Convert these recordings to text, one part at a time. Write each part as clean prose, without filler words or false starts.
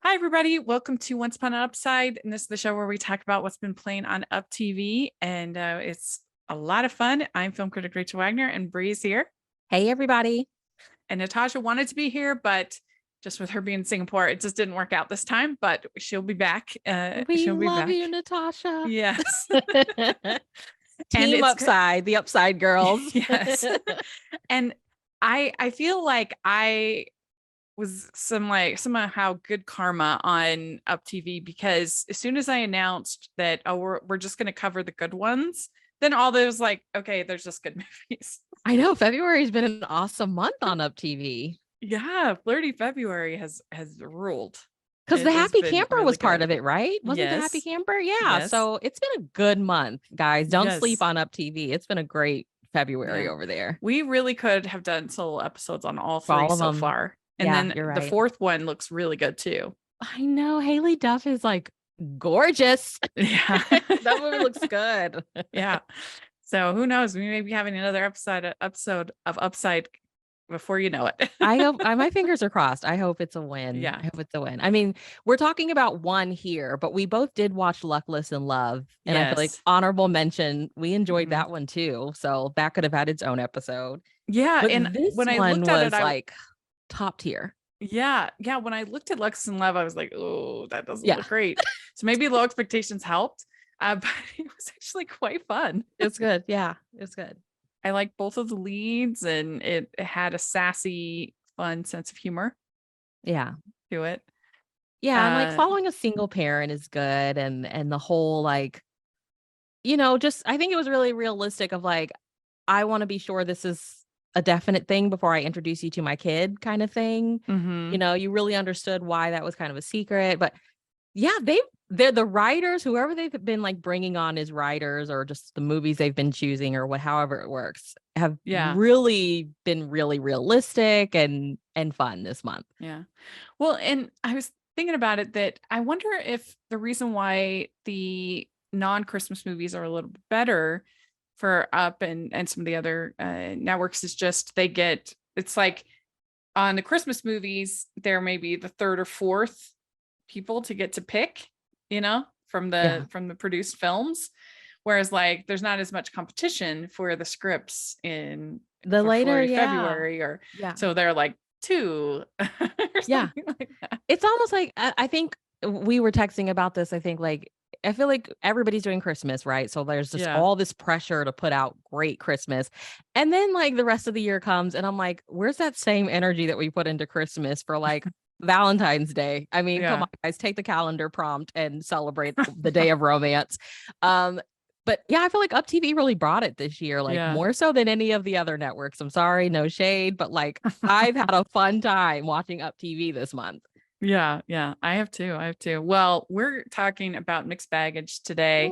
Hi, everybody. Welcome to Once Upon an Upside. And this is the show where we talk about what's been playing on UpTV. And it's a lot of fun. I'm film critic Rachel Wagner, and Bree's here. Hey, everybody. And Natasha wanted to be here, but just with her being in Singapore, it just didn't work out this time. But she'll be back. We She'll be love back. you, Natasha. Yes. Team Upside, the Upside Girls. Yes. And I feel like I was somehow good karma on UpTV, because as soon as I announced that, we're just going to cover the good ones, then all those okay, there's just good movies. I know February's been an awesome month on UpTV. Yeah, Flirty February has ruled. Because the Happy Camper really was part good. of it, right? Wasn't the Happy Camper? Yeah. Yes. So it's been a good month, guys. Don't sleep on UpTV. It's been a great February over there. We really could have done solo episodes on all three so far. And then the fourth one looks really good too. I know. Haley Duff is like gorgeous. Yeah. That movie looks good. Yeah. So who knows? We may be having another episode of Upside before you know it. I hope my fingers are crossed. I hope it's a win. Yeah. I hope it's a win. I mean, we're talking about one here, but we both did watch Luckless in Love. And I feel like honorable mention, we enjoyed that one too. So that could have had its own episode. Yeah. But and this when I one looked at was it, like top tier. Yeah. Yeah. When I looked at Luckless in Love, I was like, oh, that doesn't look great. So maybe low expectations helped. But it was actually quite fun. It's good. Yeah, it's good. I like both of the leads, and it had a sassy, fun sense of humor. Yeah. To it. Yeah. And like following a single parent is good. And the whole just, I think it was really realistic of like, I want to be sure this is a definite thing before I introduce you to my kid kind of thing. Mm-hmm. You really understood why that was kind of a secret, but yeah, they're the writers, whoever they've been like bringing on as writers, or just the movies they've been choosing, or however it works, have really been really realistic and fun this month. Yeah. Well, and I was thinking about it, that I wonder if the reason why the non-Christmas movies are a little bit better for Up and some of the other networks is just it's like on the Christmas movies, there may be the third or fourth people to get to pick, from the produced films, whereas like there's not as much competition for the scripts in the later February, or so they're like two. Like it's almost like I think we were texting about this. I think like I feel like everybody's doing Christmas, right? So there's just all this pressure to put out great Christmas, and then like the rest of the year comes, and I'm like, where's that same energy that we put into Christmas for like Valentine's Day? I mean, come on, guys, take the calendar prompt and celebrate the day of romance. But yeah, I feel like UpTV really brought it this year, like more so than any of the other networks. I'm sorry, no shade, but like I've had a fun time watching UpTV this month. Yeah, I have too. Well, we're talking about Mixed Baggage today.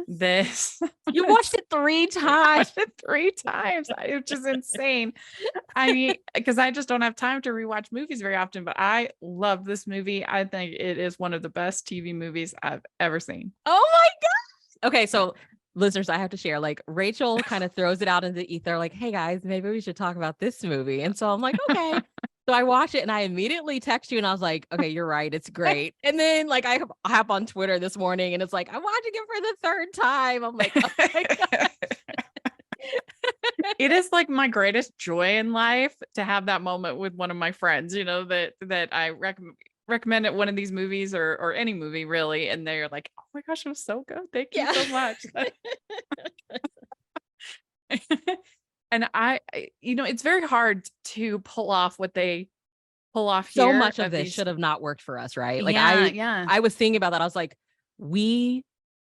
You watched it 3 times. I watched it 3 times, which is insane. I mean, because I just don't have time to rewatch movies very often, but I love this movie. I think it is one of the best TV movies I've ever seen. Oh my God. Okay, so listeners, I have to share, like Rachel kind of throws it out into the ether, like, hey guys, maybe we should talk about this movie. And so I'm like, okay. So I watch it and I immediately text you and I was like, okay, you're right. It's great. And then like I hop on Twitter this morning and it's like, I'm watching it for the 3rd time. I'm like, oh my God. It is like my greatest joy in life to have that moment with one of my friends, that I recommend it, one of these movies or any movie really. And they're like, oh my gosh, it was so good. Thank you so much. And it's very hard to pull off what they pull off here. So much of this should have not worked for us, right? Like I was thinking about that. I was like, we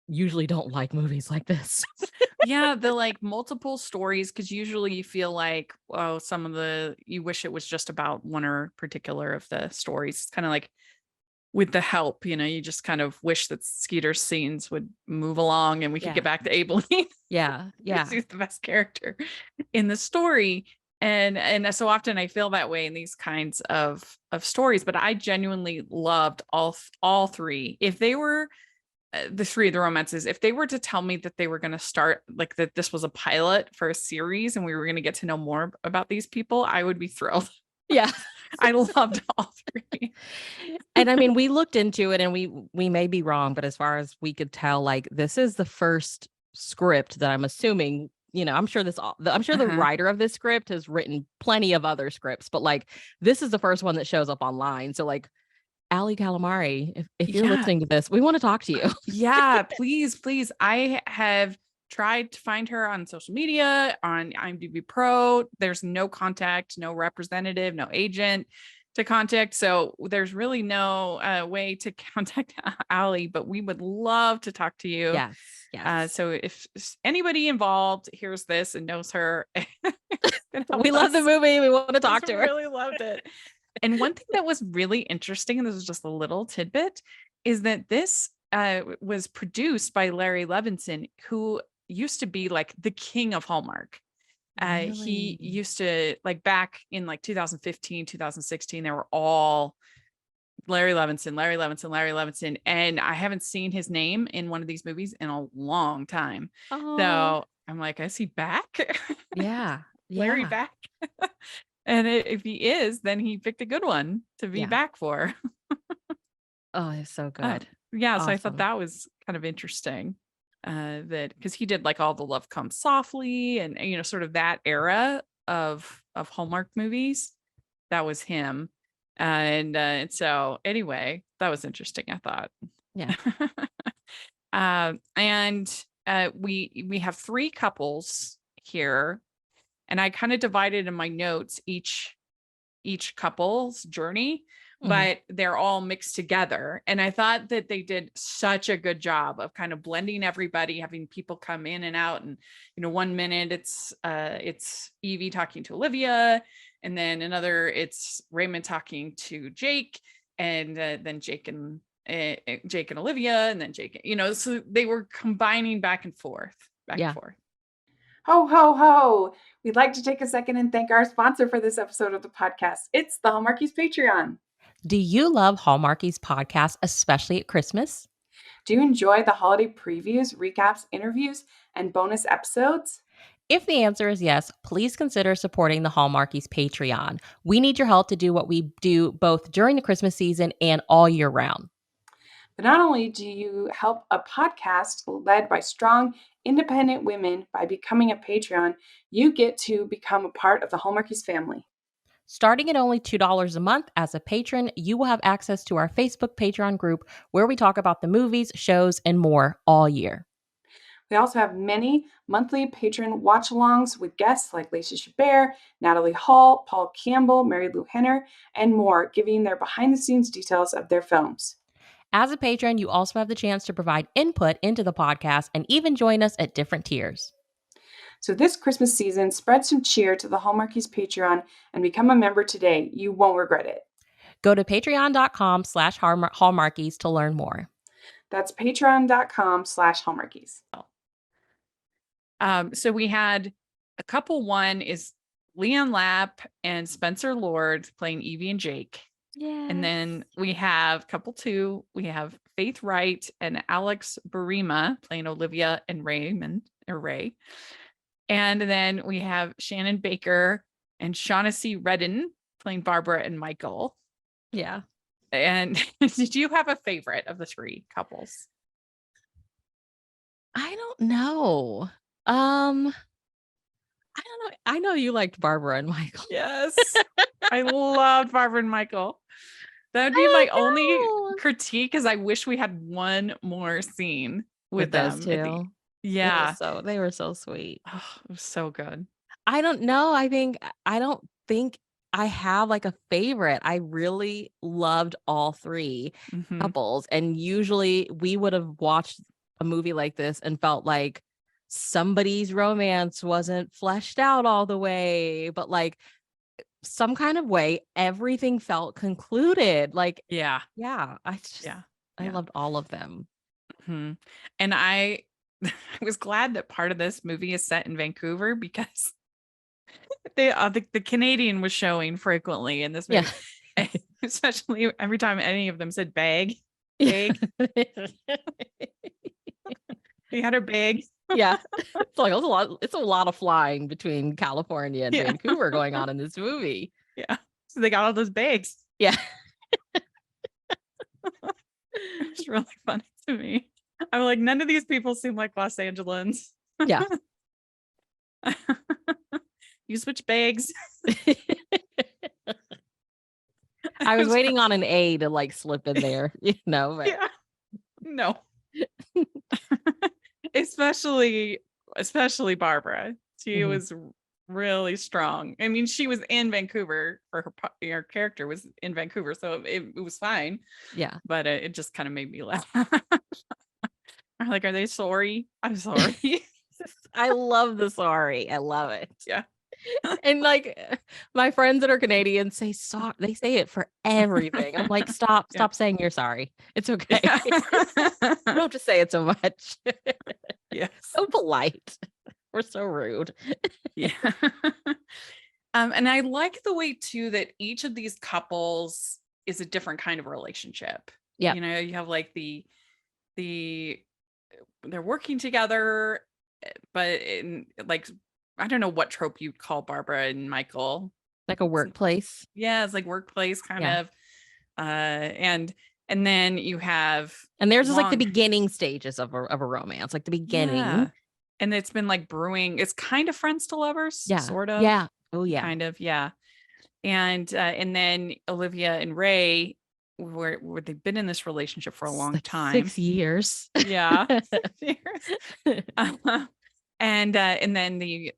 usually don't like movies like this. The like multiple stories, because usually you feel like, oh, you wish it was just about one or particular of the stories. It's kind of like with The Help, you just kind of wish that Skeeter's scenes would move along and we could get back to Aibileen. Yeah. She's the best character in the story. And so often I feel that way in these kinds of stories, but I genuinely loved all 3. If they were the 3 of the romances, if they were to tell me that they were going to start like that, this was a pilot for a series and we were going to get to know more about these people, I would be thrilled. Yeah. I loved all 3. And I mean, we looked into it and we may be wrong, but as far as we could tell, like this is the first script that I'm assuming, I'm sure the Uh-huh. writer of this script has written plenty of other scripts, but like this is the first one that shows up online. So like Ali Calamari, if you're Yeah. listening to this, we want to talk to you. Yeah, please, please. I have tried to find her on social media, on IMDb Pro. There's no contact, no representative, no agent to contact. So there's really no way to contact Ali, but we would love to talk to you. Yes. Yes. So if anybody involved hears this and knows her, We love the movie. We want to talk to her. Really loved it. And one thing that was really interesting, and this is just a little tidbit, is that this was produced by Larry Levinson, who used to be like the king of Hallmark. He Really? used to, like, back in like 2015, 2016, they were all Larry Levinson, Larry Levinson, Larry Levinson. And I haven't seen his name in one of these movies in a long time. Oh, So I'm like, is he back? yeah. Larry Yeah. back? And if he is, then he picked a good one to be Yeah. back for. Oh, it's so good. Yeah, so I thought Awesome. that was kind of interesting. That because he did like all the Love Comes Softly and sort of that era of Hallmark movies. That was him. And so anyway, that was interesting, I thought. Yeah. We have three couples here, and I kind of divided in my notes each couple's journey, Mhm. but they're all mixed together. And I thought that they did such a good job of kind of blending everybody, having people come in and out. And 1 minute it's Evie talking to Olivia, and then another it's Raymond talking to Jake, and then Jake and Olivia, and then Jake. So they were combining back and forth, back and Yeah. forth. Ho, ho, ho. We'd like to take a second and thank our sponsor for this episode of the podcast. It's the Hallmarkies Patreon. Do you love Hallmarkies podcast, especially at Christmas? Do you enjoy the holiday previews, recaps, interviews, and bonus episodes? If the answer is yes, please consider supporting the Hallmarkies Patreon. We need your help to do what we do both during the Christmas season and all year round. But not only do you help a podcast led by strong, independent women by becoming a Patreon, you get to become a part of the Hallmarkies family. Starting at only $2 a month as a patron, you will have access to our Facebook Patreon group where we talk about the movies, shows, and more all year. We also have many monthly patron watch-alongs with guests like Lacey Chabert, Natalie Hall, Paul Campbell, Mary Lou Henner, and more, giving their behind-the-scenes details of their films. As a patron, you also have the chance to provide input into the podcast and even join us at different tiers. So this Christmas season, spread some cheer to the Hallmarkies Patreon and become a member today. You won't regret it. Go to patreon.com/Hallmarkies to learn more. That's patreon.com/Hallmarkies. So we had a couple. One is Leon Lapp and Spencer Lord playing Evie and Jake. Yeah. And then we have couple two. We have Faith Wright and Alex Barima playing Olivia and Raymond or Ray. And then we have Shannon Baker and Shaughnessy Redden playing Barbara and Michael. Yeah. And did you have a favorite of the three couples? I don't know. I don't know. I know you liked Barbara and Michael. Yes. I loved Barbara and Michael. That would be my only critique, is I wish we had one more scene with them. those two. Yeah. They were so sweet. Oh, it was so good. I don't know. I don't think I have like a favorite. I really loved all three couples. And usually we would have watched a movie like this and felt like somebody's romance wasn't fleshed out all the way, but like some kind of way, everything felt concluded. Like, yeah. I loved all of them. And I was glad that part of this movie is set in Vancouver, because the Canadian was showing frequently in this movie. Yeah. Especially every time any of them said bag. He had her bag. Yeah. It's like it's a lot of flying between California and Vancouver going on in this movie. Yeah. So they got all those bags. Yeah. was really funny to me. I'm like, none of these people seem like Los Angelans. Yeah. You switch bags. I was waiting on an A to like slip in there, but Yeah. No. especially Barbara. She was really strong. I mean, she was in Vancouver, or her character was in Vancouver, so it was fine. Yeah. But it just kind of made me laugh. I'm like, are they sorry? I'm sorry. I love the sorry. I love it. Yeah. And like my friends that are Canadian say sorry. They say it for everything. I'm like, stop saying you're sorry. It's okay. Yeah. You don't have to say it so much. Yes. So polite. We're so rude. Yeah. And I like the way too that each of these couples is a different kind of relationship. Yeah. You have like the they're working together, but in like, I don't know what trope you'd call Barbara and Michael. Like a workplace. It's like workplace kind of. And then you have, and theirs is like the beginning stages of a romance, like the beginning. Yeah. And it's been like brewing. It's kind of friends to lovers, sort of. Yeah. Oh yeah. Kind of, yeah. And then Olivia and Ray, where they've been in this relationship for a long time. 6 years. Yeah. 6 years. And then the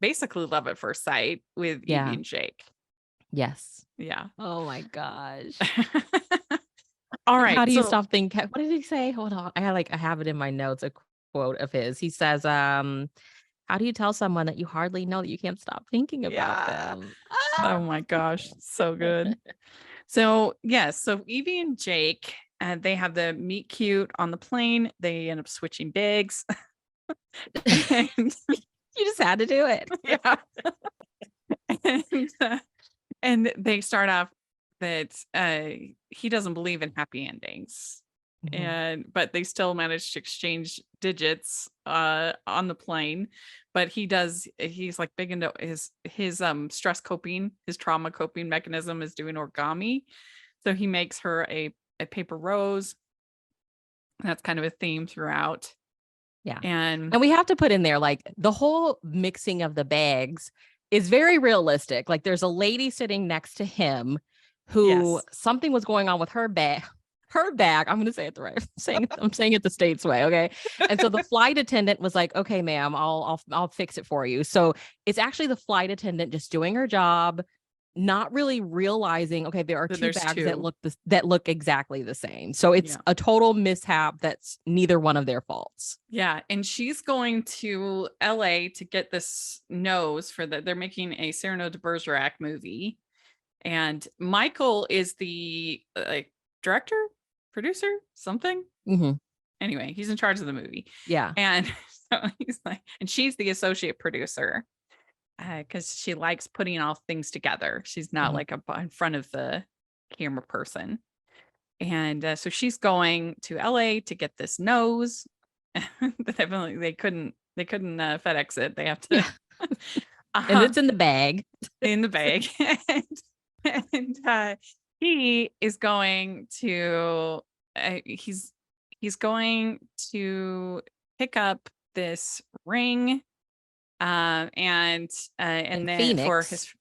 basically love at first sight with Evie and Jake. Yes. Yeah. Oh my gosh. All right. How do you stop thinking? What did he say? Hold on. I have it in my notes, a quote of his. He says, how do you tell someone that you hardly know that you can't stop thinking about them? Oh my gosh. So good. So yes. So Evie and Jake, they have the meet cute on the plane. They end up switching bags. And you just had to do it. Yeah. And they start off that he doesn't believe in happy endings. But they still manage to exchange digits on the plane. But he's like big into his stress coping, his trauma coping mechanism is doing origami. So he makes her a paper rose. That's kind of a theme throughout. Yeah. And we have to put in there, like, the whole mixing of the bags is very realistic. Like, there's a lady sitting next to him who something was going on with her bag. I'm going to say it the right. I'm saying it the States way. Okay. And so the flight attendant was like, okay, ma'am, I'll fix it for you. So it's actually the flight attendant just doing her job, not really realizing, okay, there are two bags that look exactly the same. So it's a total mishap that's neither one of their faults. Yeah. And she's going to LA to get this nose they're making a Cyrano de Bergerac movie. And Michael is the director, producer, something. Anyway, he's in charge of the movie. Yeah. And so he's like, and she's the associate producer. Because she likes putting all things together. She's not like in front of the camera person. And so she's going to LA to get this nose. They couldn't FedEx it. They have to. And it's in the bag. In the bag. And he is going to he's going to pick up this ring. And then Phoenix.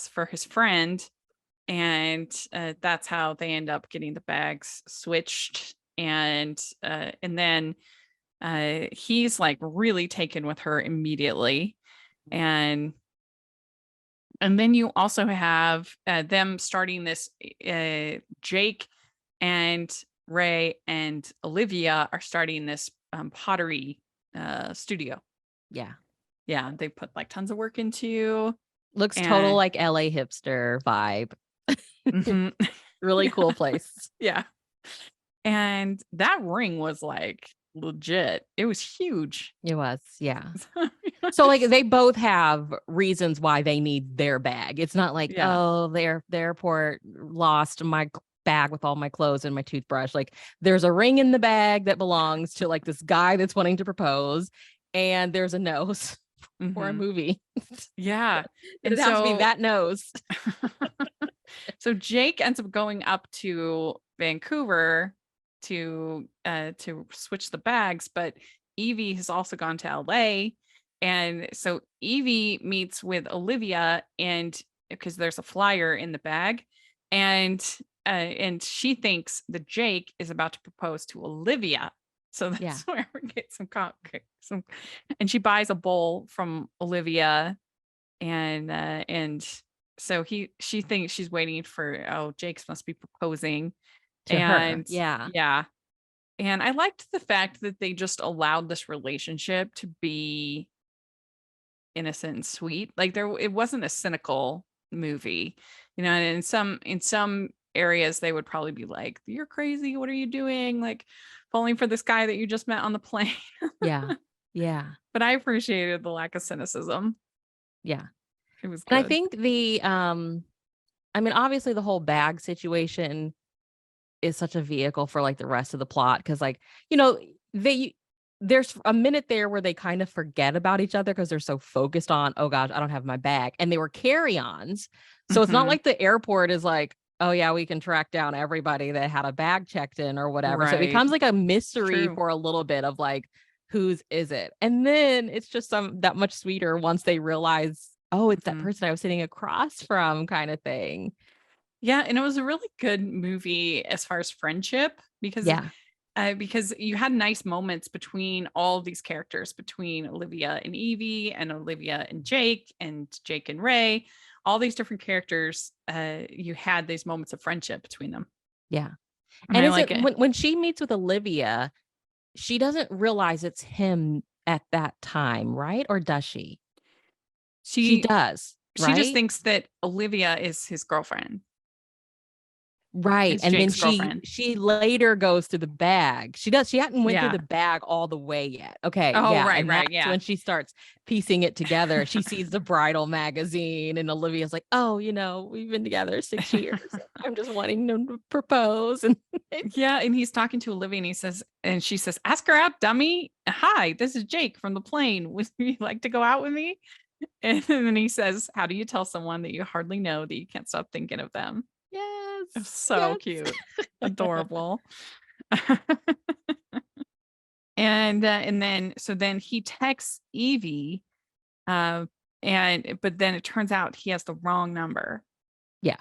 for his friend, and that's how they end up getting the bags switched, and then he's like really taken with her immediately, and then you also have them starting this. Jake and Ray and Olivia are starting this pottery studio. Yeah, they put like tons of work into. Looks total like LA hipster vibe. Really cool place. Yeah. And that ring was like legit. It was huge. It was, yeah. So like they both have reasons why they need their bag. It's not like, the airport lost my bag with all my clothes and my toothbrush. Like, there's a ring in the bag that belongs to like this guy that's wanting to propose, and there's a nose for a movie. Yeah. And it has to be that nose. So Jake ends up going up to Vancouver to switch the bags, but Evie has also gone to LA. And so Evie meets with Olivia, and because there's a flyer in the bag, and she thinks that Jake is about to propose to Olivia. So that's where we get some, and she buys a bowl from Olivia, and so she thinks she's waiting for, Jake's must be proposing to her. Yeah. And I liked the fact that they just allowed this relationship to be innocent and sweet. Like it wasn't a cynical movie, and in some areas they would probably be like, "You're crazy. What are you doing? Like falling for this guy that you just met on the plane." Yeah. But I appreciated the lack of cynicism. Yeah. It was good. And I think obviously the whole bag situation is such a vehicle for like the rest of the plot, because like, there's a minute there where they kind of forget about each other because they're so focused on, oh gosh, I don't have my bag, and they were carry-ons, so it's not like the airport is like, oh yeah, we can track down everybody that had a bag checked in or whatever. So it becomes like a mystery for a little bit of like, whose is it? And then it's just that much sweeter once they realize, oh, it's that person I was sitting across from, kind of thing. Yeah, and it was a really good movie as far as friendship, because you had nice moments between all of these characters, between Olivia and Evie, and Olivia and Jake and Ray, all these different characters. You had these moments of friendship between them. Yeah. And I like it. When she meets with Olivia, she doesn't realize it's him at that time, right? Or does she? She does. She just thinks that Olivia is his girlfriend. Right. And then she later goes through the bag. She hadn't went through the bag all the way yet. Okay. Oh, yeah. right, and right. that's Yeah. when she starts piecing it together. She sees the bridal magazine, and Olivia's like, oh, we've been together 6 years. I'm just wanting him to propose. And and he's talking to Olivia, and she says, ask her out, dummy. Hi, this is Jake from the plane. Would you like to go out with me? And then he says, how do you tell someone that you hardly know that you can't stop thinking of them? Yes. So cute. Adorable. And then he texts Evie, but then it turns out he has the wrong number. Yeah.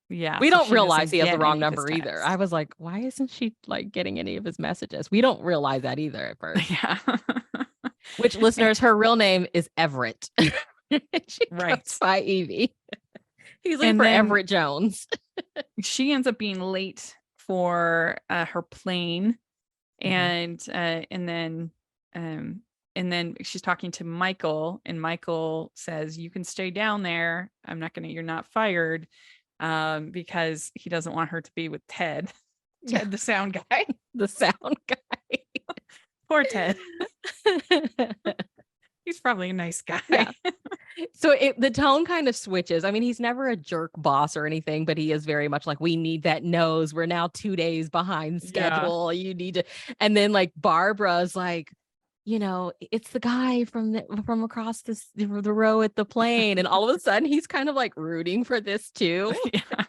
We don't realize he has the wrong number either. I was like, why isn't she like getting any of his messages? We don't realize that either at first. Yeah. Which, listeners, her real name is Everett. She goes by Evie. He's like for Everett Jones. She ends up being late for her plane, and then she's talking to Michael, and Michael says, you can stay down there. You're not fired, because he doesn't want her to be with Ted. Ted, the sound guy. The sound guy. Poor Ted. He's probably a nice guy. Yeah. So the tone kind of switches. I mean, he's never a jerk boss or anything, but he is very much like, we need that nose. We're now 2 days behind schedule. You need to. And then like Barbara's like, it's the guy from across the row at the plane. And all of a sudden he's kind of like rooting for this too. Yeah.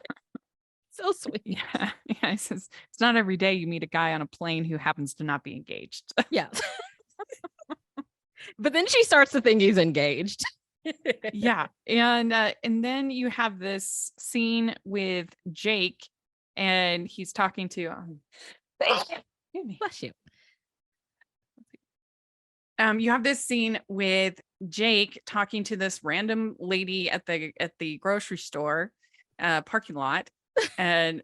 So sweet. Yeah. He says, it's not every day you meet a guy on a plane who happens to not be engaged. Yeah. But then she starts to think he's engaged. Yeah. And then you have this scene with Jake, and he's talking to bless you. You have this scene with Jake talking to this random lady at the grocery store parking lot. And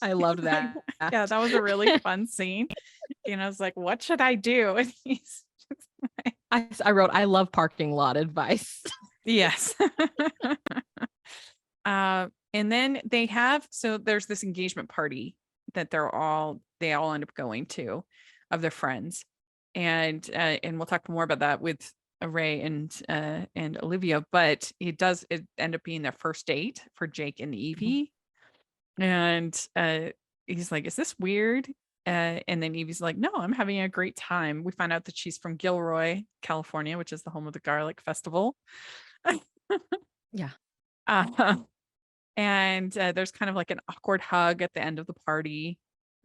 I loved that. Yeah, that was a really fun scene. I was like, what should I do? And he's just like, I wrote, I love parking lot advice. Yes. And then there's this engagement party that they all end up going to, of their friends. And we'll talk more about that with Ray and Olivia, but it end up being their first date for Jake and Evie. And he's like, is this weird? And then Evie's like, no, I'm having a great time. We find out that she's from Gilroy, California, which is the home of the Garlic Festival. Yeah. And there's kind of like an awkward hug at the end of the party.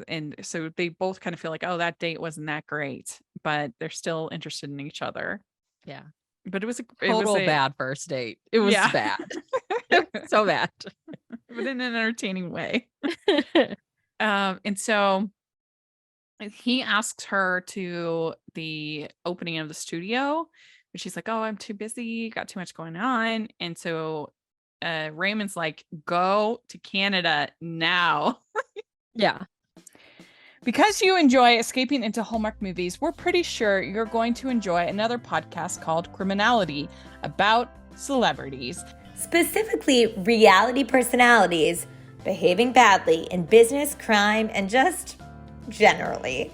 and so they both kind of feel like, oh, that date wasn't that great, but they're still interested in each other. Yeah. But it was Total a bad first date. It was bad. It was so bad. But in an entertaining way. And so he asks her to the opening of the studio, but she's like, oh, I'm too busy, got too much going on. And so Raymond's like, go to Canada now. Yeah. Because you enjoy escaping into Hallmark movies, we're pretty sure you're going to enjoy another podcast called Criminality about celebrities. Specifically, reality personalities behaving badly in business, crime, and just generally.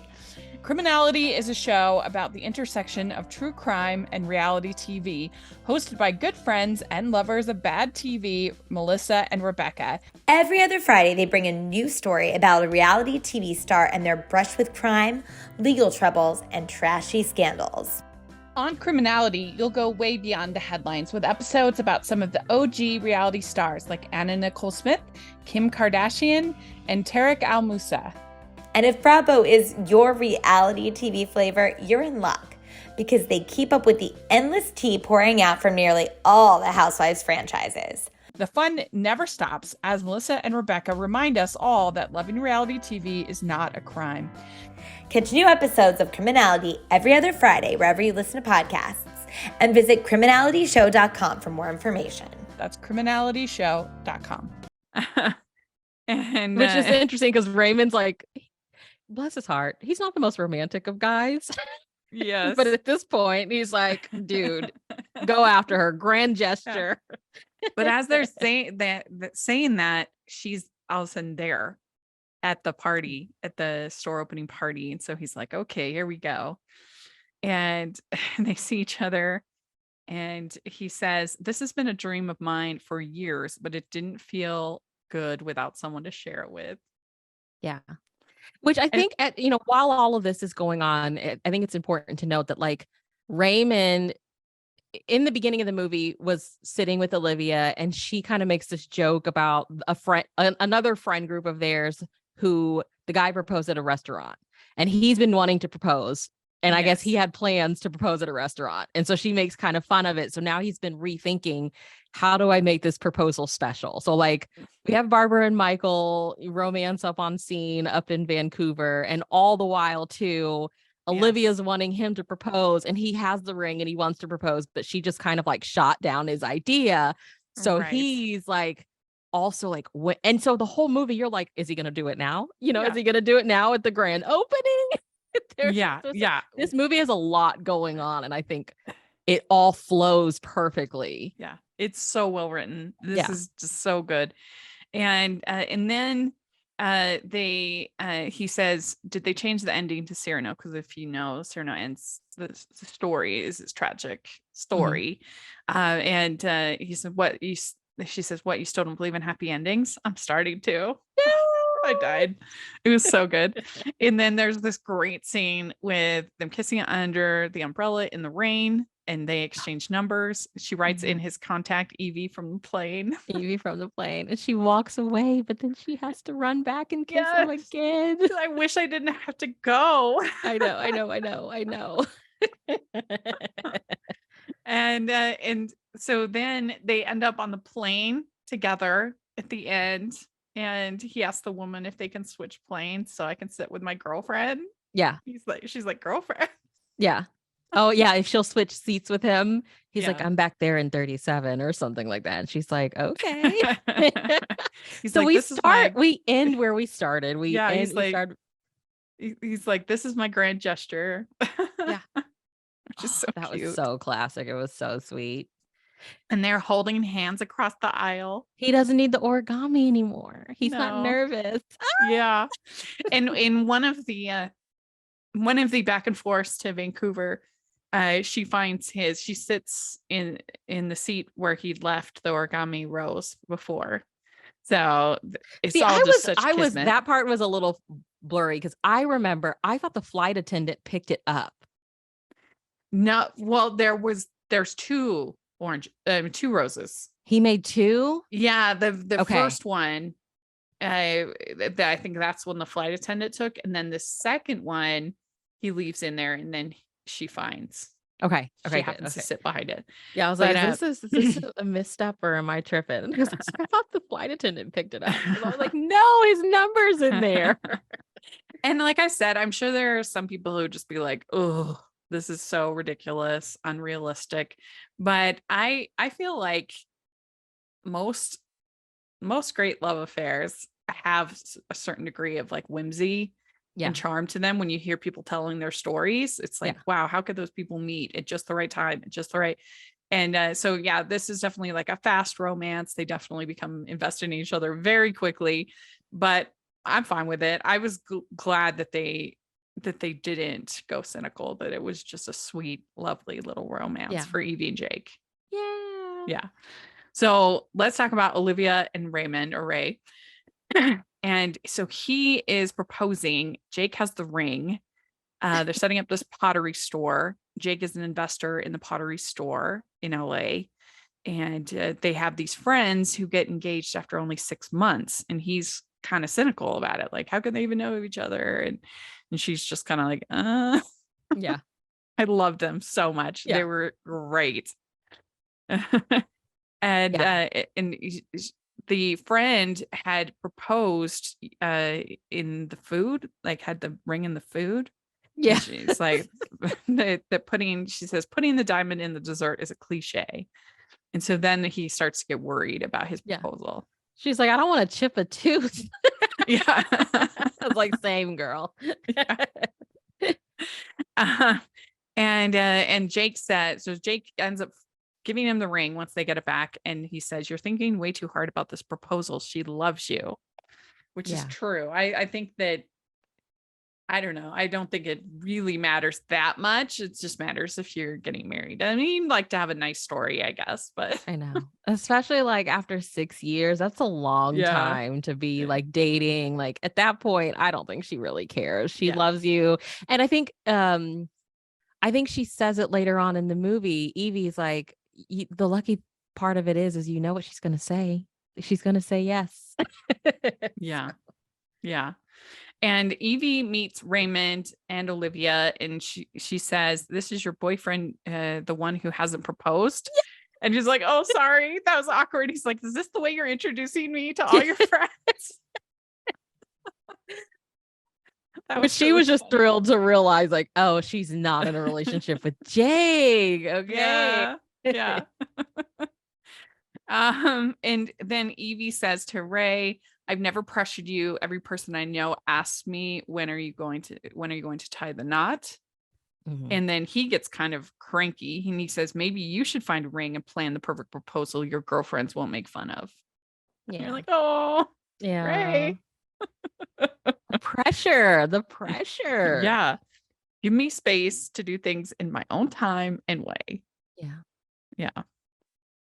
Criminality is a show about the intersection of true crime and reality TV, hosted by good friends and lovers of bad TV, Melissa and Rebecca. Every other Friday, they bring a new story about a reality TV star and their brush with crime, legal troubles, and trashy scandals. On Criminality, you'll go way beyond the headlines with episodes about some of the OG reality stars like Anna Nicole Smith, Kim Kardashian, and Tarek Al Moussa. And if Bravo is your reality TV flavor, you're in luck, because they keep up with the endless tea pouring out from nearly all the Housewives franchises. The fun never stops as Melissa and Rebecca remind us all that loving reality TV is not a crime. Catch new episodes of Criminality every other Friday wherever you listen to podcasts, and visit criminalityshow.com for more information. That's criminalityshow.com. And which is interesting because Raymond's like, bless his heart, he's not the most romantic of guys. Yes. But at this point, he's like, dude, go after her. Grand gesture. But as they're saying that, she's all of a sudden there at the party, at the store opening party. And so he's like, okay, here we go. And they see each other. And he says, this has been a dream of mine for years, but it didn't feel good without someone to share it with. Yeah. Which I think, while all of this is going on, I think it's important to note that, like, Raymond in the beginning of the movie was sitting with Olivia, and she kind of makes this joke about another friend group of theirs who the guy proposed at a restaurant, and he's been wanting to propose. And I guess he had plans to propose at a restaurant. And so she makes kind of fun of it. So now he's been rethinking, how do I make this proposal special? So, like, we have Barbara and Michael romance up on scene up in Vancouver. And all the while, too, Olivia's wanting him to propose, and he has the ring and he wants to propose, but she just kind of like shot down his idea. So he's like, also like, and so the whole movie, you're like, is he going to do it now? Is he going to do it now at the grand opening? This movie has a lot going on, and I think it all flows perfectly. Yeah, it's so well written. This is just so good. And then he says, did they change the ending to Cyrano? Because if you know, Cyrano ends the story is his tragic story. And he said, she says, what, you still don't believe in happy endings? I'm starting to. I died. It was so good. And then there's this great scene with them kissing under the umbrella in the rain, and they exchange numbers. She writes in his contact, Evie from the plane. Evie from the plane. And she walks away, but then she has to run back and kiss him again. I wish I didn't have to go. I know. And so then they end up on the plane together at the end. And he asked the woman if they can switch planes so I can sit with my girlfriend. Yeah. She's like, girlfriend. Yeah. Oh yeah. If she'll switch seats with him, he's like, I'm back there in 37 or something like that. And she's like, okay. So like, we end where we started. He's like, this is my grand gesture. Yeah. Which is so that cute. Was so classic. It was so sweet. And they're holding hands across the aisle. He doesn't need the origami anymore. He's not nervous. Yeah. And in one of the back and forths to Vancouver, she sits in the seat where he left the origami rose before. So it's that part was a little blurry because I remember I thought the flight attendant picked it up. No, well, there's two roses. He made two? Yeah, the first one, I think that's when the flight attendant took. And then the second one, he leaves in there, and then she finds. Okay. She happens to sit behind it. Yeah, I was But, like, is this a misstep or am I tripping? Because I thought the flight attendant picked it up. I was like, no, his number's in there. And like I said, I'm sure there are some people who just be like, oh, this is so ridiculous, unrealistic. But I feel like most great love affairs have a certain degree of like whimsy and charm to them. When you hear people telling their stories, it's like, wow, how could those people meet at just the right time, at just the right. And so, yeah, this is definitely like a fast romance. They definitely become invested in each other very quickly, but I'm fine with it. I was glad that they didn't go cynical, that it was just a sweet, lovely little romance for Evie and Jake. Yeah. So let's talk about Olivia and Raymond, or Ray. And so he is proposing. Jake has the ring. They're setting up this pottery store. Jake is an investor in the pottery store in LA. And they have these friends who get engaged after only 6 months. And he's kind of cynical about it. Like, how could they even know of each other? And she's just kind of like, Yeah. I loved them so much. They were great. And the friend had proposed in the food, like had the ring in the food. Yeah. And she's like, she says, putting the diamond in the dessert is a cliche. And so then he starts to get worried about his proposal. She's like, I don't want to chip a tooth. Yeah. I was like, same girl. And Jake said, so Jake ends up giving him the ring once they get it back. And he says, you're thinking way too hard about this proposal. She loves you, which is true. I think that, I don't know. I don't think it really matters that much. It just matters if you're getting married. I mean, like to have a nice story, I guess, but I know, especially like after 6 years, that's a long time to be like dating. Like at that point, I don't think she really cares. She loves you. And I think she says it later on in the movie. Evie's like, the lucky part of it is you know what she's going to say. She's going to say yes. Yeah. And Evie meets Raymond and Olivia, and she says, this is your boyfriend, the one who hasn't proposed. Yeah. And she's like, oh, sorry, that was awkward. He's like, is this the way you're introducing me to all your friends? But she was just thrilled to realize, like, oh, she's not in a relationship with Jake. Okay. Yeah. And then Evie says to Ray, I've never pressured you. Every person I know asks me, when are you going to tie the knot? Mm-hmm. And then he gets kind of cranky and he says, maybe you should find a ring and plan the perfect proposal your girlfriends won't make fun of. Yeah. And you're like, oh, yeah, Ray. The pressure. Yeah. Give me space to do things in my own time and way. Yeah.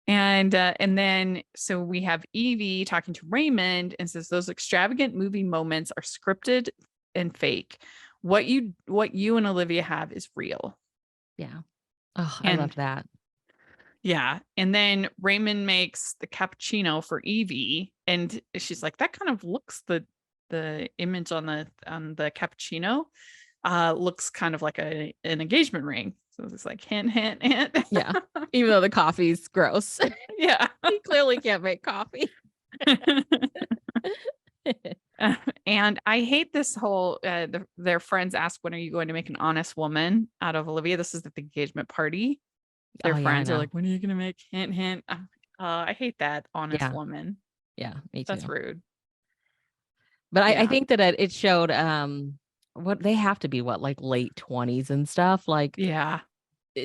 And then so we have Evie talking to Raymond and says those extravagant movie moments are scripted and fake. What you and Olivia have is real. Yeah. Oh, I love that. Yeah. And then Raymond makes the cappuccino for Evie, and she's like, that kind of looks, the image on the cappuccino looks kind of like an engagement ring. So it's like hint. Yeah. Even though the coffee's gross. Yeah. He clearly can't make coffee. And I hate this whole, their friends ask, when are you going to make an honest woman out of Olivia? This is at the engagement party. Their friends are like, when are you going to make hint? I hate that honest woman. Yeah, me too. That's rude. But I think that it showed, what they have to be, like late 20s and stuff, like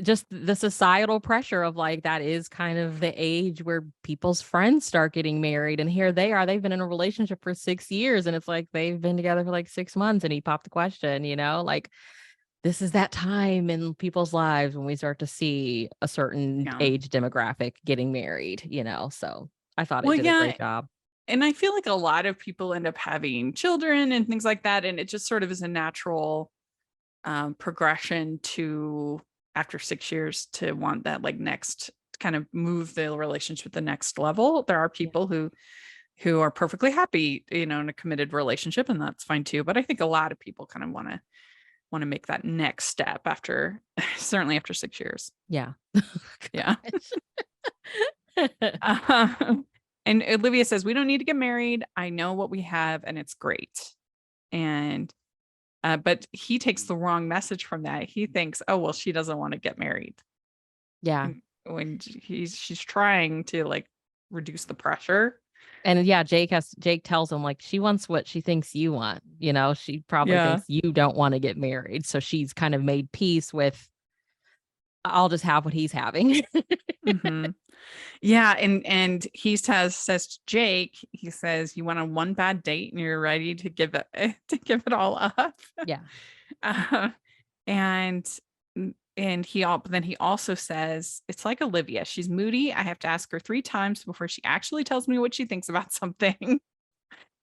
just the societal pressure of like, that is kind of the age where people's friends start getting married, and here they are, they've been in a relationship for 6 years, and it's like they've been together for like 6 months, and he popped the question, like this is that time in people's lives when we start to see a certain age demographic getting married, so I thought it did a great job. And I feel like a lot of people end up having children and things like that. And it just sort of is a natural progression to, after 6 years, to want that like next kind of move the relationship to the next level. There are people who who are perfectly happy, in a committed relationship, and that's fine too. But I think a lot of people kind of want to make that next step after certainly after 6 years. Yeah. Yeah. And Olivia says, we don't need to get married. I know what we have and it's great. And but he takes the wrong message from that. He thinks, oh, well, she doesn't want to get married. Yeah. When she's trying to like reduce the pressure. And yeah, Jake tells him like she wants what she thinks you want. She probably thinks you don't want to get married. So she's kind of made peace with, I'll just have what he's having. Mm-hmm. Yeah. And he says to Jake, he says, you went on one bad date and you're ready to give it all up. Yeah. And he also says, it's like Olivia. She's moody. I have to ask her 3 times before she actually tells me what she thinks about something.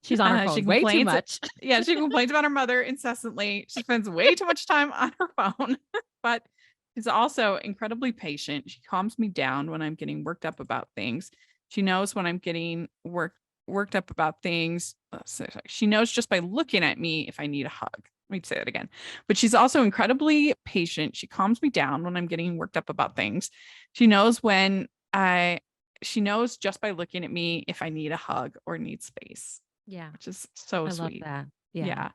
She's on her phone way too much. Yeah, she complains about her mother incessantly. She spends way too much time on her phone, but she's also incredibly patient. She calms me down when I'm getting worked up about things. She knows when I'm getting worked up about things. She knows just by looking at me if I need a hug. Let me say that again. But she's also incredibly patient. She calms me down when I'm getting worked up about things. She knows just by looking at me if I need a hug or need space. Yeah. Which is so sweet. I love that. Yeah.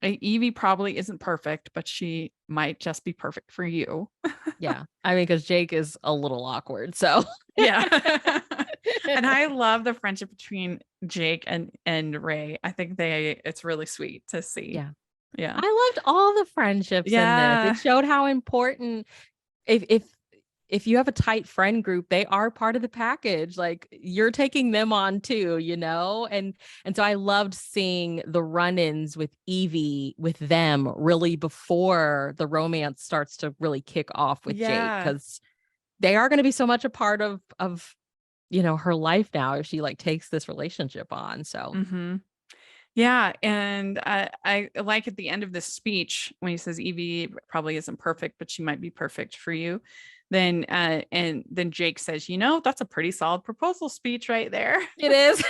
Evie probably isn't perfect, but she might just be perfect for you. Yeah. I mean, because Jake is a little awkward. So yeah. And I love the friendship between Jake and Ray. I think it's really sweet to see. Yeah. Yeah. I loved all the friendships in this. It showed how important if you have a tight friend group, they are part of the package. Like you're taking them on too, and so I loved seeing the run-ins with Evie with them really before the romance starts to really kick off with Jake, because they are going to be so much a part of her life now if she like takes this relationship on. So yeah. And I like at the end of this speech when he says Evie probably isn't perfect, but she might be perfect for you. Then Jake says, that's a pretty solid proposal speech right there. It is.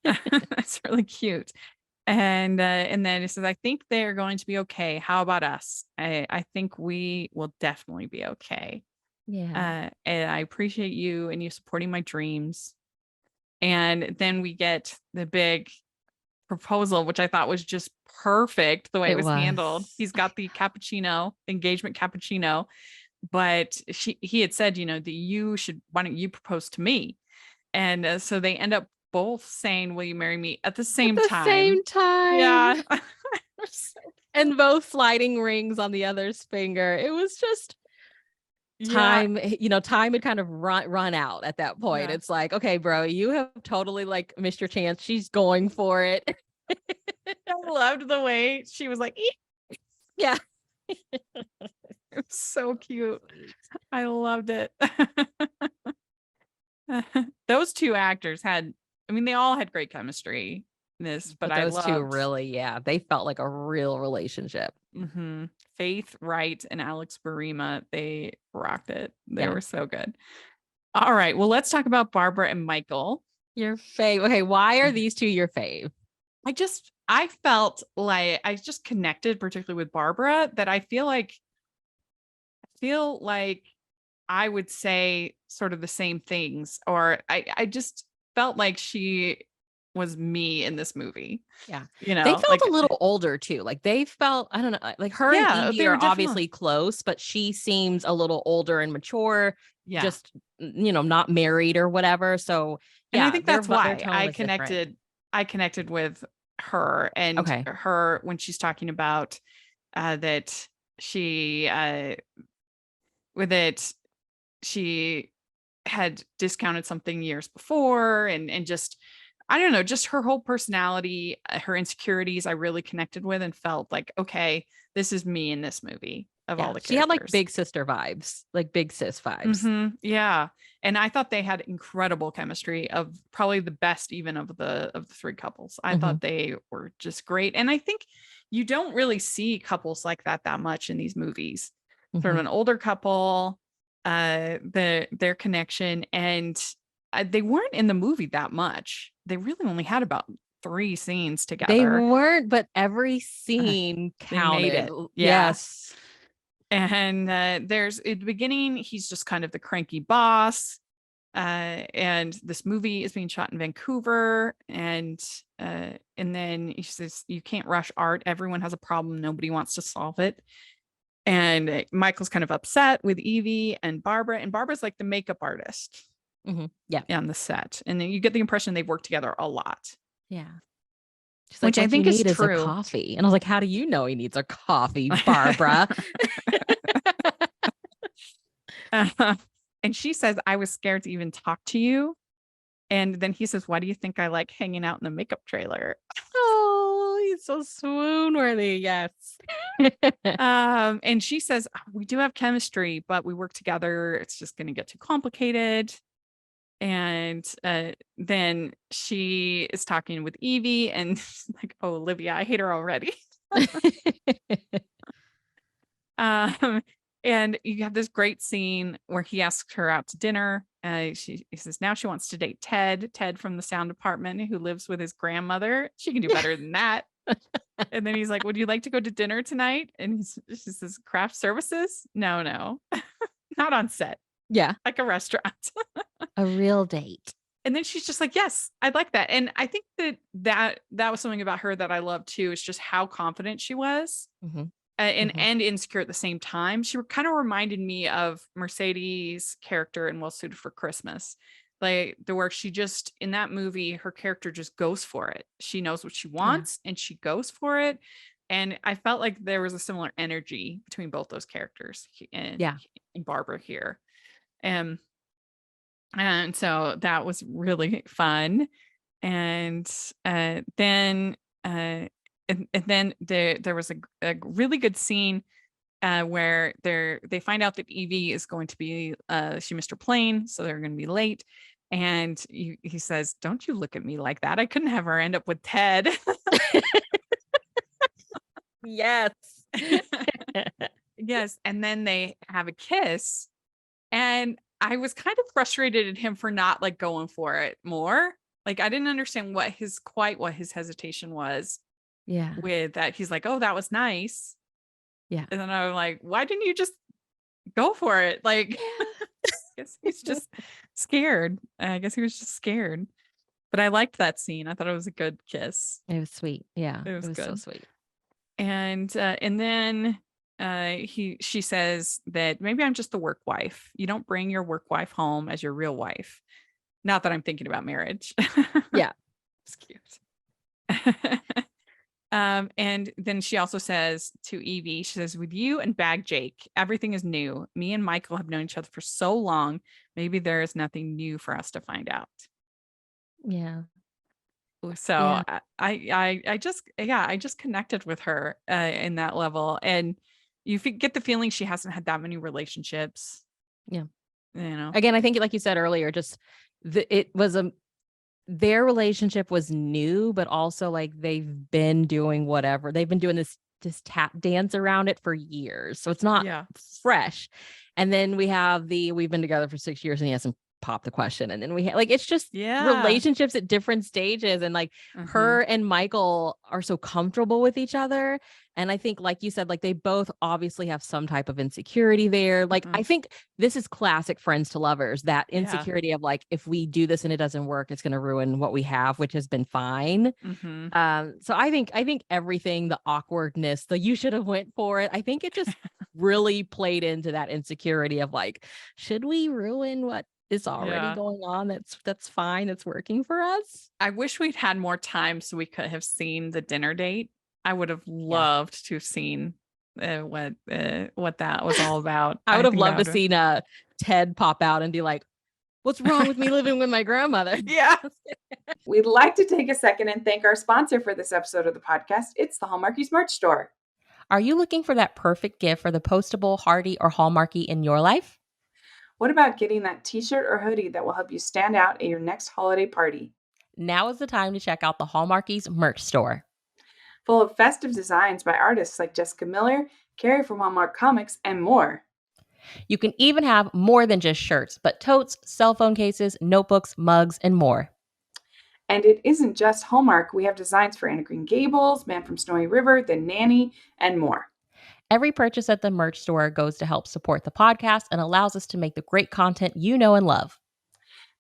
That's really cute. And then he says, I think they're going to be okay. How about us? I think we will definitely be okay. Yeah. And I appreciate you and you supporting my dreams. And then we get the big proposal, which I thought was just perfect the way it was handled. He's got the engagement cappuccino, but he had said, that why don't you propose to me? And so they end up both saying, will you marry me at the same time? Yeah. And both sliding rings on the other's finger. It was just time, time had kind of run out at that point. It's like, okay, bro, you have totally like missed your chance. She's going for it. I loved the way she was like, eek. Yeah. It was so cute. I loved it. Those two actors they all had great chemistry in this, but those two really, they felt like a real relationship. Faith Wright and Alex Barima, they rocked it. They were so good. All right, well, let's talk about Barbara and Michael. Your fave. Okay, why are these two your fave? I felt like I just connected, particularly with Barbara, that I feel like I would say sort of the same things, or I just felt like she was me in this movie. Yeah. They felt a little older too. Like they felt, I don't know, like her and Evie are obviously close, but she seems a little older and mature. Yeah. Just, not married or whatever. So and I think that's why I connected with her and her when she's talking about that she had discounted something years before and just, I don't know, just her whole personality, her insecurities, I really connected with and felt like, okay, this is me in this movie of all the characters. She had like big sister vibes, like big sis vibes. Yeah. And I thought they had incredible chemistry, of probably the best even of the 3 couples. I thought they were just great. And I think you don't really see couples like that much in these movies. Sort of an older couple their connection, and they weren't in the movie that much. They really only had about 3 scenes They together. weren't, but every scene They made counted. it. Yeah. Yes. And there's at the beginning, he's just kind of the cranky boss. And this movie is being shot in Vancouver. And then he says, you can't rush art. Everyone has a problem. Nobody wants to solve it. And Michael's kind of upset with Evie and Barbara. And Barbara's like the makeup artist. Yeah. On the set. And then you get the impression they've worked together a lot. Yeah. She's Which like, I think is true. A coffee. And I was like, how do you know he needs a coffee, Barbara? And she says, I was scared to even talk to you. And then he says, why do you think I like hanging out in the makeup trailer? Oh, he's so swoon worthy. Yes. And she says, we do have chemistry, but we work together. It's just going to get too complicated. And then she is talking with Evie and like, oh, Olivia, I hate her already. And you have this great scene where he asks her out to dinner. He says now she wants to date Ted from the sound department, who lives with his grandmother. She can do better than that. And then he's like, would you like to go to dinner tonight? And she says, craft services? No, not on set. Yeah. Like a restaurant. A real date. And then she's just like, yes, I'd like that. And I think that was something about her that I love too, is just how confident she was. And insecure at the same time. She kind of reminded me of Mercedes' character in Well Suited for Christmas. Like the work she just, in that movie, her character just goes for it. She knows what she wants and she goes for it. And I felt like there was a similar energy between both those characters and Barbara here. And so that was really fun. And then there was a really good scene where they find out that Evie is going to be she missed her plane, so they're going to be late. And he says, don't you look at me like that. I couldn't have her end up with Ted. Yes. Yes. And then they have a kiss. And I was kind of frustrated at him for not like going for it more. Like I didn't understand what his hesitation was. Yeah. With that. He's like, oh, that was nice. Yeah. And then I'm like, why didn't you just go for it? Like, I guess he's just scared. I guess he was just scared. But I liked that scene. I thought it was a good kiss. It was sweet. Yeah. It was good. So sweet. And then she says that maybe I'm just the work wife. You don't bring your work wife home as your real wife. Not that I'm thinking about marriage. Yeah. It's cute. And then she also says to Evie, she says, with you and Bag Jake, everything is new. Me and Michael have known each other for so long. Maybe there is nothing new for us to find out. Yeah. So I just connected with her in that level. And you get the feeling she hasn't had that many relationships. Yeah. You know, again, I think like you said earlier, just their relationship was new, but also like they've been doing whatever. They've been doing this tap dance around it for years. So it's not fresh. And then we have we've been together for 6 years and he hasn't popped the question. And then we like, it's just relationships at different stages. And like her and Michael are so comfortable with each other. And I think, like you said, like they both obviously have some type of insecurity there. Like, I think this is classic friends to lovers, that insecurity of like, if we do this and it doesn't work, it's going to ruin what we have, which has been fine. So I think everything, the awkwardness, you should have went for it. I think it just really played into that insecurity of like, should we ruin what is already going on? That's fine. It's working for us. I wish we'd had more time so we could have seen the dinner date. I would have loved to have seen what that was all about. I would have loved to seen Ted pop out and be like, what's wrong with me living with my grandmother? Yeah. We'd like to take a second and thank our sponsor for this episode of the podcast. It's the Hallmarkies merch store. Are you looking for that perfect gift for the postable, Hardy, or Hallmarky in your life? What about getting that t-shirt or hoodie that will help you stand out at your next holiday party? Now is the time to check out the Hallmarkies merch store. Full of festive designs by artists like Jessica Miller, Carrie from Hallmark Comics, and more. You can even have more than just shirts, but totes, cell phone cases, notebooks, mugs, and more. And it isn't just Hallmark. We have designs for Anna Green Gables, Man from Snowy River, The Nanny, and more. Every purchase at the merch store goes to help support the podcast and allows us to make the great content you know and love.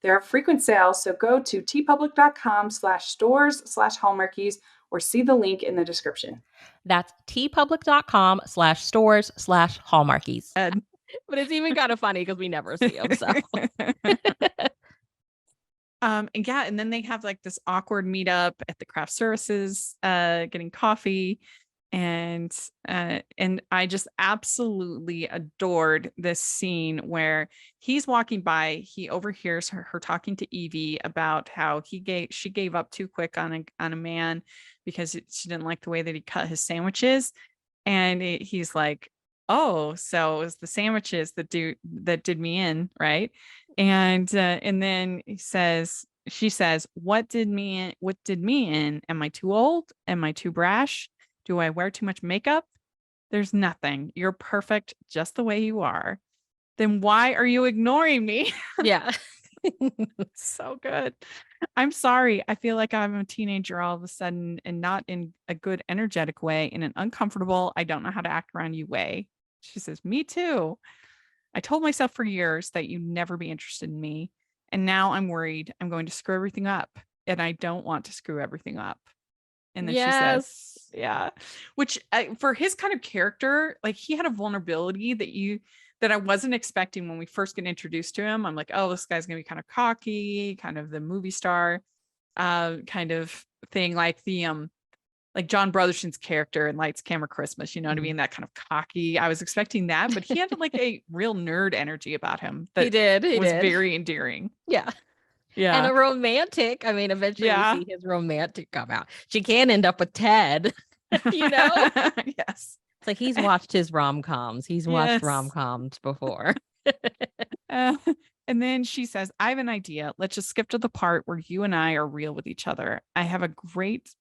There are frequent sales, so go to tpublic.com/stores/hallmarkies or see the link in the description. That's tpublic.com/stores/hallmarkies. But it's even kind of funny because we never see them. So. And yeah, and then they have like this awkward meetup at the craft services, getting coffee. And I just absolutely adored this scene where he's walking by, he overhears her talking to Evie about how she gave up too quick on a man because she didn't like the way that he cut his sandwiches. And he's like, oh, so it was the sandwiches that did me in, right? And then she says, what did me in? Am I too old? Am I too brash? Do I wear too much makeup? There's nothing. You're perfect just the way you are. Then why are you ignoring me? Yeah. So good. I'm sorry. I feel like I'm a teenager all of a sudden, and not in a good, energetic way, in an uncomfortable, I don't know how to act around you way. She says, me too. I told myself for years that you'd never be interested in me. And now I'm worried I'm going to screw everything up. And I don't want to screw everything up. And then she says, yeah, which for his kind of character, like he had a vulnerability that I wasn't expecting when we first get introduced to him. I'm like, oh, this guy's going to be kind of cocky, kind of the movie star kind of thing, like the like John Brotherson's character in Lights, Camera, Christmas, you know what I mean? That kind of cocky. I was expecting that, but he had like a real nerd energy about him that He did. was very endearing. Yeah. Yeah. And a romantic. I mean, eventually we see his romantic come out. She can end up with Ted, you know? Yes. It's like he's watched his rom-coms. He's watched rom-coms before. And then she says, I have an idea. Let's just skip to the part where you and I are real with each other. I had a great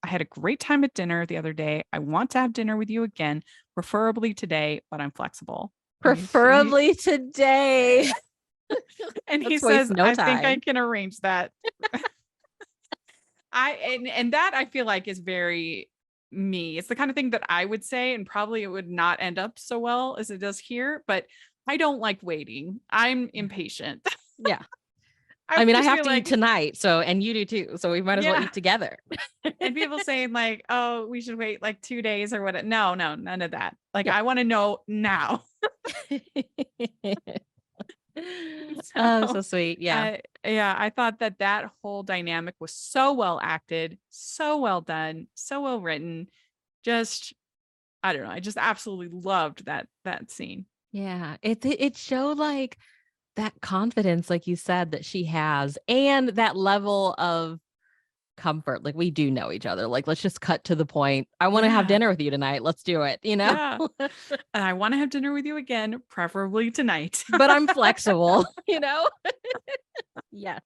time at dinner the other day. I want to have dinner with you again, preferably today, but I'm flexible. Preferably today. And he says, I think I can arrange that. And that I feel like is very me. It's the kind of thing that I would say, and probably it would not end up so well as it does here, but I don't like waiting. I'm impatient. Yeah. I mean, I have to eat tonight. So, and you do too. So we might as well eat together. And people saying like, oh, we should wait like 2 days or what? No, none of that. Like, I want to know now. So sweet. Yeah. I thought that whole dynamic was so well acted, so well done, so well written. Just, I don't know. I just absolutely loved that scene. Yeah. It showed like that confidence, like you said, that she has, and that level of comfort. Like, we do know each other. Like, let's just cut to the point. I want to have dinner with you tonight. Let's do it. You know? Yeah. And I want to have dinner with you again, preferably tonight. But I'm flexible, you know? Yes.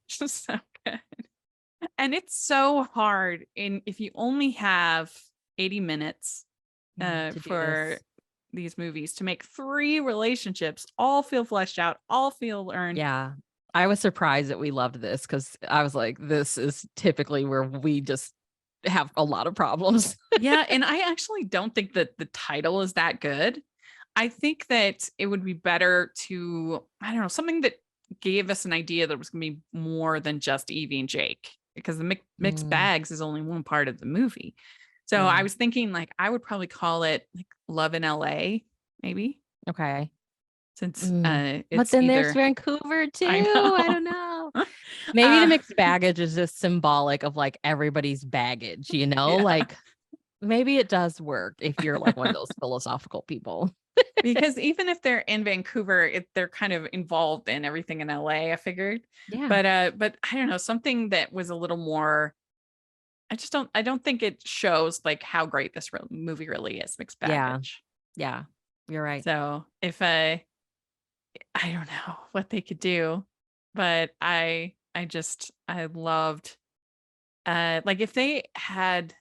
Just so good. And it's so hard if you only have 80 minutes for these movies to make 3 relationships all feel fleshed out, all feel earned. Yeah. I was surprised that we loved this because I was like, this is typically where we just have a lot of problems. Yeah. And I actually don't think that the title is that good. I think that it would be better to, I don't know, something that gave us an idea that it was going to be more than just Evie and Jake, because the mixed bags is only one part of the movie. So I was thinking like I would probably call it like Love in LA, maybe. Okay. Since but then there's Vancouver too. I don't know. Maybe the mixed baggage is just symbolic of like everybody's baggage, you know? Like maybe it does work if you're like one of those philosophical people. Because even if they're in Vancouver, they're kind of involved in everything in LA, I figured. Yeah. But I don't know, something that was a little more, I don't think it shows like how great this movie really is, mixed baggage. Yeah. You're right. So if I don't know what they could do, but I loved, like if they had,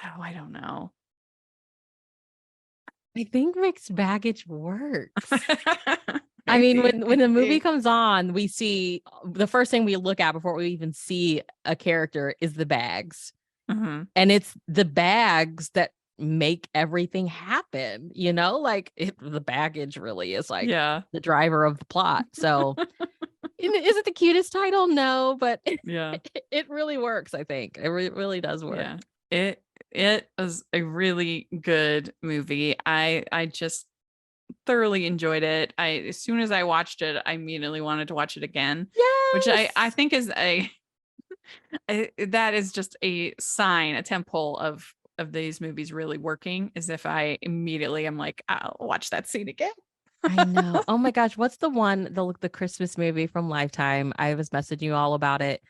I don't know. I think mixed baggage works. I mean, when the movie comes on, we see the first thing we look at before we even see a character is the bags. Mhm. And it's the bags that make everything happen, like the baggage really is like Yeah. the driver of the plot. So is it the cutest title? No, but Yeah. it really works. I think it really does work. Yeah. It was a really good movie. I just thoroughly enjoyed it. As soon as I watched it, I immediately wanted to watch it again, which I Yes. think is that is just a sign, a temple of these movies really working, is if I immediately am like, I'll watch that scene again. I know. Oh my gosh, what's the one, the Christmas movie from Lifetime? I was messaging you all about it.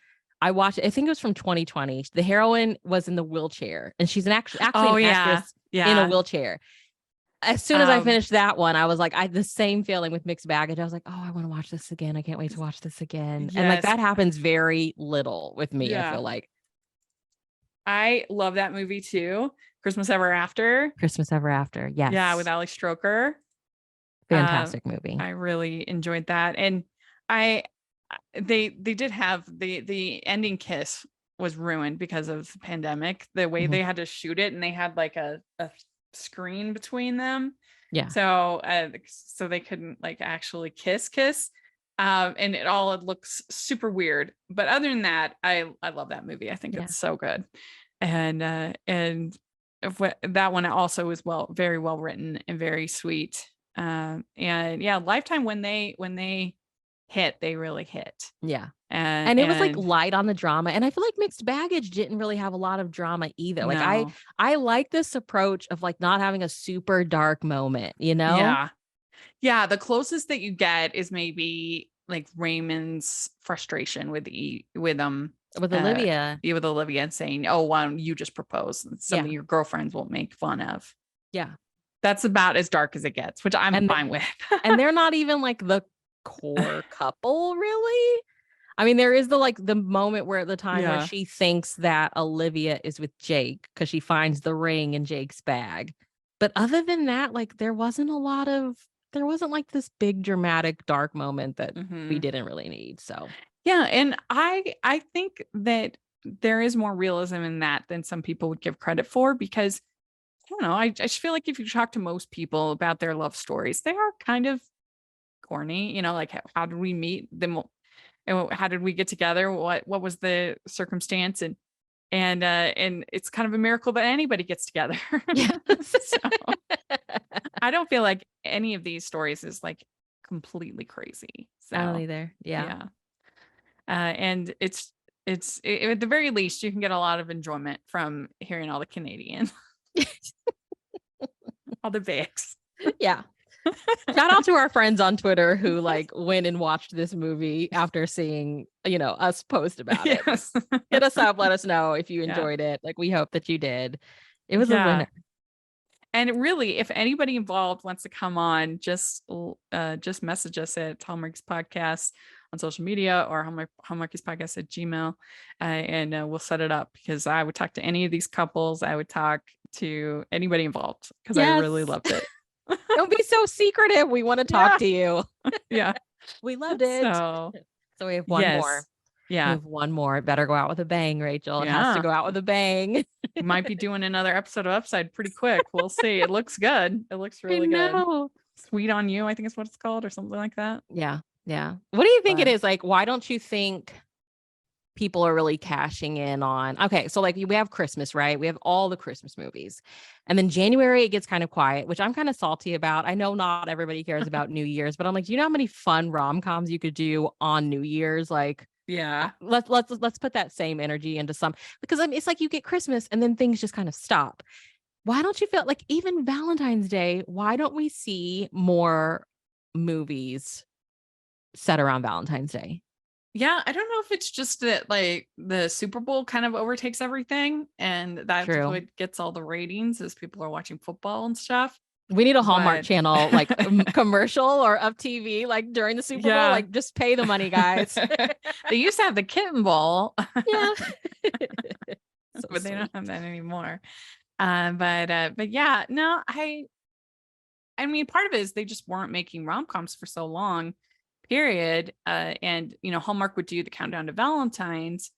I watched it. I think it was from 2020. The heroine was in the wheelchair, and she's actually Oh, an yeah. actress Yeah. in a wheelchair. As soon as I finished that one, I was like, I had the same feeling with mixed baggage. I was like, oh, I want to watch this again. I can't wait to watch this again. And like Yes. that happens very little with me. I Yeah. feel like I love that movie too. Christmas Ever After. Christmas Ever After. Yes. Yeah, with Alex Stroker. Fantastic movie. I really enjoyed that. And they did have the ending kiss was ruined because of the pandemic, the way they had to shoot it, and they had like a screen between them. Yeah. So so they couldn't like actually kiss. And it looks super weird. But other than that, I love that movie. I think it's so good. And that one also is very well written and very sweet. And yeah, Lifetime, when they hit, they really hit. Yeah. And it was like light on the drama. And I feel like Mixed Baggage didn't really have a lot of drama either. Like No. I like this approach of like not having a super dark moment, Yeah. Yeah. The closest that you get is maybe like Raymond's frustration with Olivia. With Olivia saying, oh, why don't you just propose? Some of your girlfriends won't make fun of. Yeah. That's about as dark as it gets, which I'm fine with. And they're not even like the core couple, really. I mean, there is the moment where where she thinks that Olivia is with Jake because she finds the ring in Jake's bag. But other than that, like there wasn't like this big dramatic dark moment that we didn't really need. So yeah, and I think that there is more realism in that than some people would give credit for, because I don't know, I just feel like if you talk to most people about their love stories, they are kind of corny, like how did we meet them, and how did we get together, what was the circumstance, and it's kind of a miracle that anybody gets together. So, I don't feel like any of these stories is like completely crazy. So I don't either. Yeah. And it's at the very least you can get a lot of enjoyment from hearing all the Canadian all the bags. Yeah. Shout out to our friends on Twitter who like went and watched this movie after seeing, us post about it. Hit us up, let us know if you enjoyed it. Like we hope that you did. It was a winner. And really, if anybody involved wants to come on, just message us at Hallmarkies Podcast on social media, or Hallmarkies Podcast at Gmail, and we'll set it up, because I would talk to any of these couples. I would talk to anybody involved, because I really loved it. Don't be so secretive. We want to talk to you. Yeah. We loved it. So we have one more. Yeah. We have one more. It better go out with a bang, Rachel. It has to go out with a bang. We might be doing another episode of Upside pretty quick. We'll see. It looks good. It looks really good. Sweet on You, I think is what it's called, or something like that. Yeah. Yeah. What do you think it is? Like, why don't you think people are really cashing in on? Okay, so like we have Christmas, right? We have all the Christmas movies. And then January, it gets kind of quiet, which I'm kind of salty about. I know not everybody cares about New Year's, but I'm like, do you know how many fun rom-coms you could do on New Year's? Like, yeah, let's put that same energy into some, because I mean, it's like you get Christmas and then things just kind of stop. Why don't you feel like even Valentine's Day, why don't we see more movies set around Valentine's Day? Yeah, I don't know if it's just that like the Super Bowl kind of overtakes everything, and that's what gets all the ratings as people are watching football and stuff. We need a Hallmark channel, like commercial or UPTV, like during the Super Bowl. Like, just pay the money, guys. They used to have the Kitten Bowl. Yeah. But they don't have that anymore. But yeah, no, I mean, part of it is they just weren't making rom-coms for so long, period. And Hallmark would do the Countdown to Valentine's,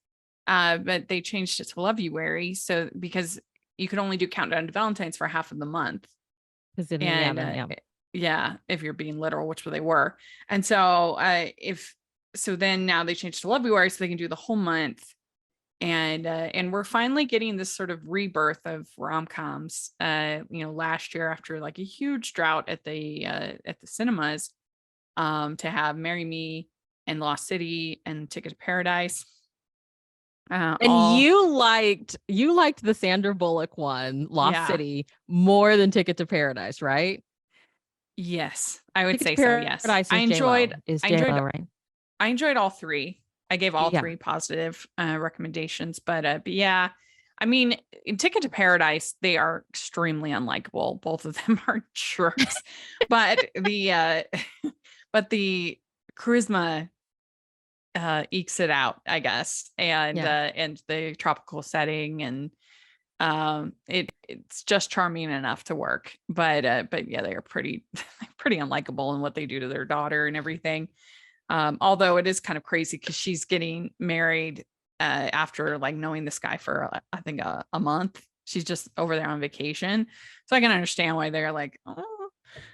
but they changed it to Lovey-Wary. So because you could only do Countdown to Valentine's for half of the month. And if you're being literal, which they were. And so then now they changed to Lovey-Wary so they can do the whole month. And we're finally getting this sort of rebirth of rom-coms. Last year, after like a huge drought at the cinemas, to have Marry Me and Lost City and Ticket to Paradise. And you liked the Sandra Bullock one, Lost City, more than Ticket to Paradise, right? Yes, I would say so. Yes, I enjoyed all three. I gave all three positive recommendations, but yeah, I mean, in Ticket to Paradise, they are extremely unlikable. Both of them are jerks, but the charisma ekes it out, I guess, and the tropical setting, and it's just charming enough to work. But yeah, they are pretty unlikable in what they do to their daughter and everything. Although it is kind of crazy because she's getting married after like knowing this guy for I think a month. She's just over there on vacation, so I can understand why they're like, oh.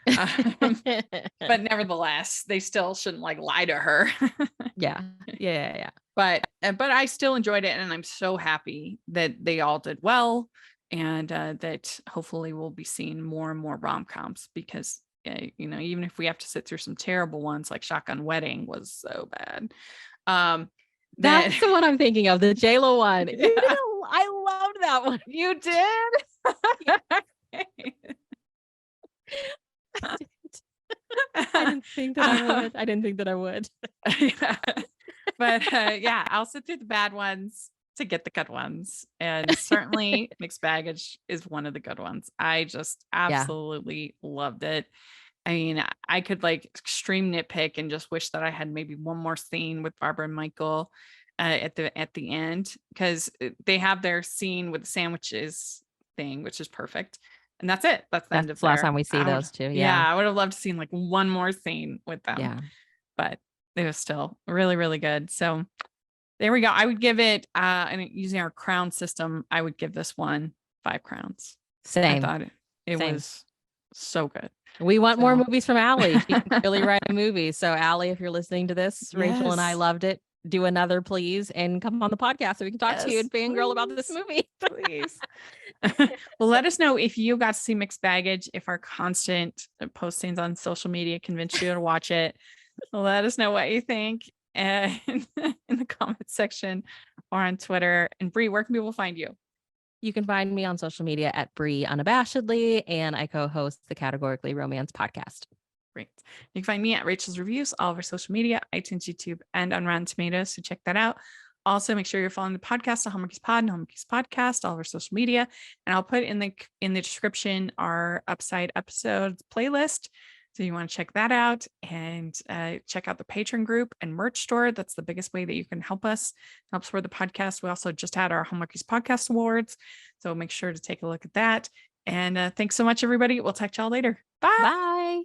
But nevertheless, they still shouldn't like lie to her. Yeah. But I still enjoyed it, and I'm so happy that they all did well, and that hopefully we'll be seeing more and more rom-coms, because even if we have to sit through some terrible ones, like Shotgun Wedding was so bad. That's the one I'm thinking of, the J-Lo one. Yeah. I loved that one. You did? I didn't think that I would. Yeah. But yeah, I'll sit through the bad ones to get the good ones. And certainly Mixed Baggage is one of the good ones. I just absolutely loved it. I mean, I could like extreme nitpick and just wish that I had maybe one more scene with Barbara and Michael at the end, because they have their scene with the sandwiches thing, which is perfect. And that's it. That's the end of the last time we see those two. Yeah, I would have loved to see like one more scene with them. Yeah. But it was still really, really good. So there we go. I would give it, and using our crown system, I would give this one 5 crowns. Same. I thought it was so good. We want more movies from Allie. She can really write a movie. So Allie, if you're listening to this, Rachel and I loved it. Do another, please, and come on the podcast so we can talk to you and fangirl about this movie. Please. Well, let us know if you got to see Mixed Baggage, if our constant postings on social media convinced you to watch it. Let us know what you think in the comment section or on Twitter. And Bree, where can people find you? You can find me on social media at Bree Unabashedly, and I co-host the Categorically Romance podcast. Great. You can find me at Rachel's Reviews, all of our social media, iTunes, YouTube, and on Rotten Tomatoes. So check that out. Also, make sure you're following the podcast on Hallmarkies Pod and Hallmarkies Podcast, all of our social media. And I'll put in the description our Upside episodes playlist. So you want to check that out, and check out the Patreon group and merch store. That's the biggest way that you can help us, help support the podcast. We also just had our Hallmarkies Podcast Awards. So make sure to take a look at that. And thanks so much, everybody. We'll talk to y'all later. Bye. Bye.